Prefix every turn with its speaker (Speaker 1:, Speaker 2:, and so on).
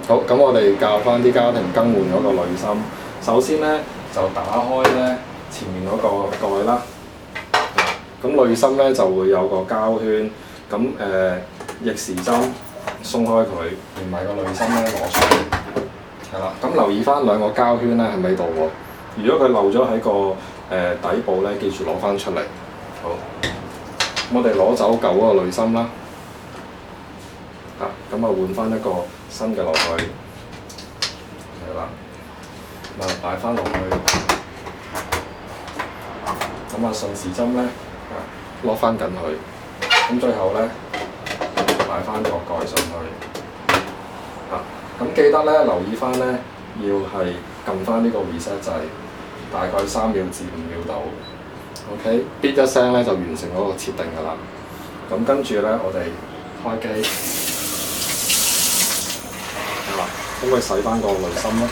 Speaker 1: 好，咁我哋教翻啲家庭更換嗰個濾芯。首先咧就打開咧前面嗰個蓋啦。咁濾芯咧就會有個膠圈，咁逆時針鬆開佢，連埋個濾芯咧攞出嚟。係啦，咁留意翻兩個膠圈咧係咪喺度喎？如果佢漏咗喺個底部咧，記住攞翻出嚟。好，我哋攞走舊嗰個濾芯啦。咁啊換翻一個新嘅落去，係啦，咁啊擺翻落去，咁啊順時針咧攞翻緊佢，咁最後咧擺翻個蓋上去，咁記得咧留意翻咧要係撳翻呢個 reset 掣，大概3秒至5秒度 ，OK， 咇一聲咧就完成嗰個設定㗎啦。咁跟住咧我哋開機。咁佢洗翻個濾芯咯。